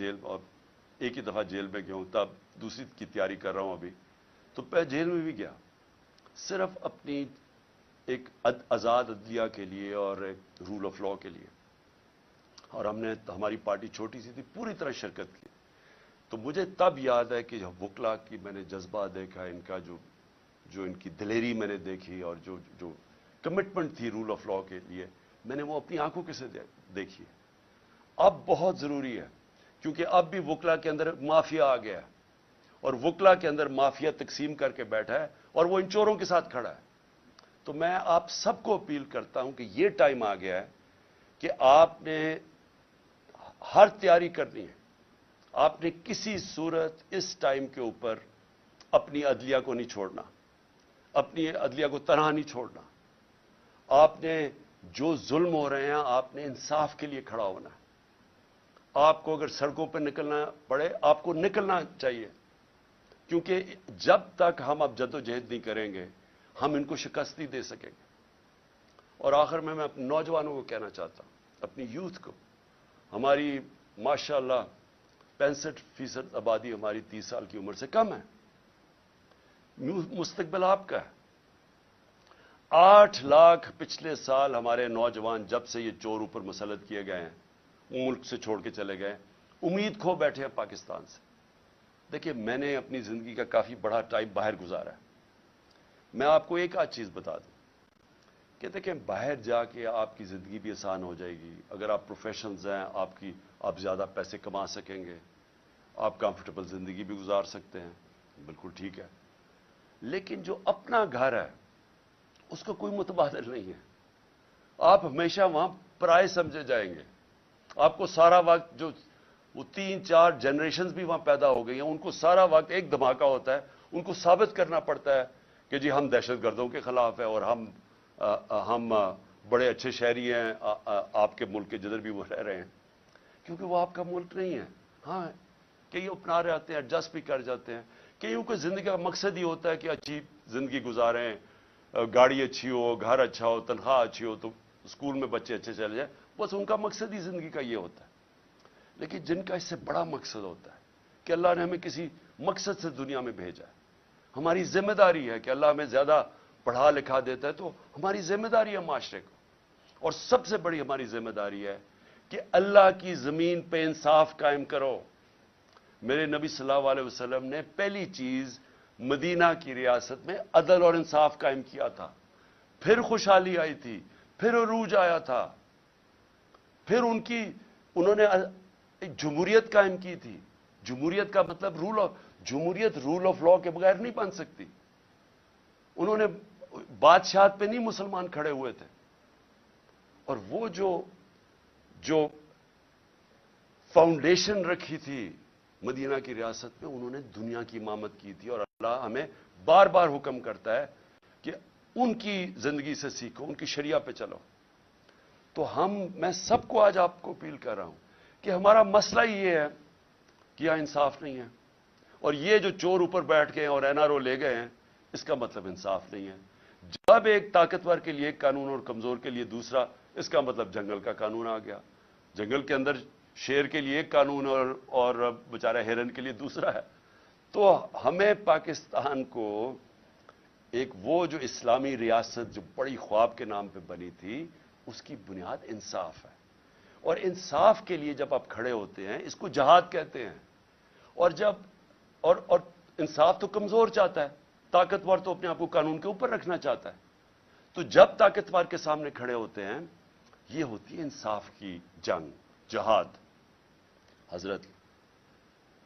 Jail, और एक ही दफ़ा जेल में गया हूँ, तब दूसरी की तैयारी कर रहा हूँ अभी। तो मैं जेल में भी गया सिर्फ अपनी एक आज़ाद अदलिया के लिए और एक रूल ऑफ लॉ के लिए, और हमने, हमारी पार्टी छोटी सी थी, पूरी तरह शिरकत की। तो मुझे तब याद है कि जब वकला की मैंने जज्बा देखा, इनका जो इनकी दिलेरी मैंने देखी, और जो जो कमिटमेंट थी रूल ऑफ लॉ के लिए, मैंने वो अपनी आंखों के से देखी। अब बहुत ज़रूरी है, क्योंकि अब भी वकला के अंदर माफिया आ गया है, और वकला के अंदर माफिया तकसीम करके बैठा है, और वो इन चोरों के साथ खड़ा है। तो मैं आप सबको अपील करता हूं कि ये टाइम आ गया है कि आपने हर तैयारी करनी है। आपने किसी सूरत इस टाइम के ऊपर अपनी अदलिया को नहीं छोड़ना, अपनी अदलिया को तनहा नहीं छोड़ना। आपने, जो जुल्म हो रहे हैं, आपने इंसाफ के लिए खड़ा होना है। आपको अगर सड़कों पर निकलना पड़े, आपको निकलना चाहिए, क्योंकि जब तक हम अब जद्दोजहद नहीं करेंगे, हम इनको शिकस्त नहीं दे सकेंगे। और आखिर में मैं अपने नौजवानों को कहना चाहता हूं, अपनी यूथ को, हमारी माशाअल्लाह 65% आबादी हमारी 30 साल की उम्र से कम है। मुस्तकबिल आपका है। 8 लाख पिछले साल हमारे नौजवान, जब से ये चोर ऊपर मुसल्लत किए गए हैं, मुल्क से छोड़ के चले गए, उम्मीद खो बैठे हैं पाकिस्तान से। देखिए, मैंने अपनी जिंदगी का काफी बड़ा टाइम बाहर गुजारा है। मैं आपको एक आध चीज बता दूं कि देखें, बाहर जाके आपकी जिंदगी भी आसान हो जाएगी। अगर आप प्रोफेशनल्स हैं, आप ज्यादा पैसे कमा सकेंगे, आप कंफर्टेबल जिंदगी भी गुजार सकते हैं, बिल्कुल ठीक है। लेकिन जो अपना घर है, उसका कोई मुतबादल नहीं है। आप हमेशा वहां पराये समझे जाएंगे। आपको सारा वक्त, जो वो 3-4 जनरेशंस भी वहां पैदा हो गई हैं, उनको सारा वक्त एक धमाका होता है, उनको साबित करना पड़ता है कि जी हम दहशतगर्दों के खिलाफ है, और हम बड़े अच्छे शहरी हैं आपके मुल्क के, जिधर भी वो रह रहे हैं, क्योंकि वो आपका मुल्क नहीं है। हाँ, कई अपना रहे आते हैं, एडजस्ट भी कर जाते हैं। कईयों को जिंदगी का मकसद ही होता है कि अच्छी जिंदगी गुजारें, गाड़ी अच्छी हो, घर अच्छा हो, तनख्वाह अच्छी हो, तो स्कूल में बच्चे अच्छे चले जाए, बस उनका मकसद ही जिंदगी का ये होता है। लेकिन जिनका इससे बड़ा मकसद होता है कि अल्लाह ने हमें किसी मकसद से दुनिया में भेजा है, हमारी जिम्मेदारी है कि अल्लाह हमें ज्यादा पढ़ा लिखा देता है, तो हमारी जिम्मेदारी है माशरे को, और सबसे बड़ी हमारी जिम्मेदारी है कि अल्लाह की जमीन पे इंसाफ कायम करो। मेरे नबी सल्लल्लाहु अलैहि वसल्लम ने पहली चीज मदीना की रियासत में अदल और इंसाफ कायम किया था, फिर खुशहाली आई थी, फिर उरूज आया था, फिर उन्होंने एक जमहूरियत कायम की थी। जमहूरियत का मतलब जमहूरियत रूल ऑफ लॉ के बगैर नहीं बन सकती। उन्होंने बादशाहत पे नहीं मुसलमान खड़े हुए थे, और वो जो फाउंडेशन रखी थी मदीना की रियासत में, उन्होंने दुनिया की इमामत की थी। और अल्लाह हमें बार बार हुक्म करता है कि उनकी जिंदगी से सीखो, उनकी शरिया पे चलो। तो मैं सबको आज आपको अपील कर रहा हूं कि हमारा मसला ये है कि यहां इंसाफ नहीं है, और ये जो चोर ऊपर बैठ गए और एनआरओ ले गए हैं, इसका मतलब इंसाफ नहीं है। जब एक ताकतवर के लिए एक कानून और कमजोर के लिए दूसरा, इसका मतलब जंगल का कानून आ गया। जंगल के अंदर शेर के लिए एक कानून और बेचारा हिरन के लिए दूसरा है। तो हमें पाकिस्तान को एक, वो जो इस्लामी रियासत जो बड़ी ख्वाब के नाम पे बनी थी, उसकी बुनियाद इंसाफ है। और इंसाफ के लिए जब आप खड़े होते हैं, इसको जहाद कहते हैं। और इंसाफ तो कमजोर चाहता है, ताकतवर तो अपने आप को कानून के ऊपर रखना चाहता है। तो जब ताकतवर के सामने खड़े होते हैं, ये होती है इंसाफ की जंग, जहाद।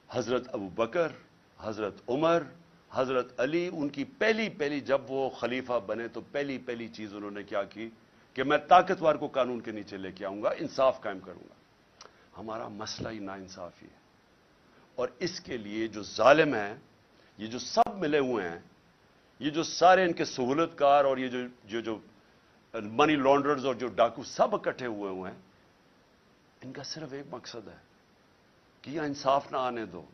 हजरत अबू बकर, हजरत उमर, हजरत अली, उनकी पहली जब वो खलीफा बने, तो पहली चीज उन्होंने क्या की कि मैं ताकतवर को कानून के नीचे लेके आऊंगा, इंसाफ कायम करूंगा। हमारा मसला ही नाइंसाफी है, और इसके लिए जो जालिम है, ये जो सब मिले हुए हैं, ये जो सारे इनके सहूलतकार और ये जो मनी लॉन्ड्रर्स और जो डाकू सब इकट्ठे हुए हैं, इनका सिर्फ एक मकसद है कि यहां इंसाफ ना आने दो।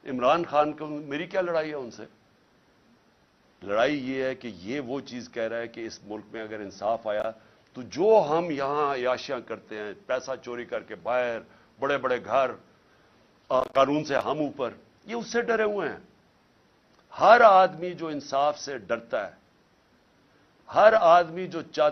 इमरान खान को मेरी क्या लड़ाई है उनसे? लड़ाई ये है कि ये वो चीज कह रहा है कि इस मुल्क में अगर इंसाफ आया, तो जो हम यहां याशियां करते हैं, पैसा चोरी करके बाहर, बड़े बड़े घर, कानून से हम ऊपर, ये उससे डरे हुए हैं। हर आदमी जो इंसाफ से डरता है, हर आदमी जो चाहता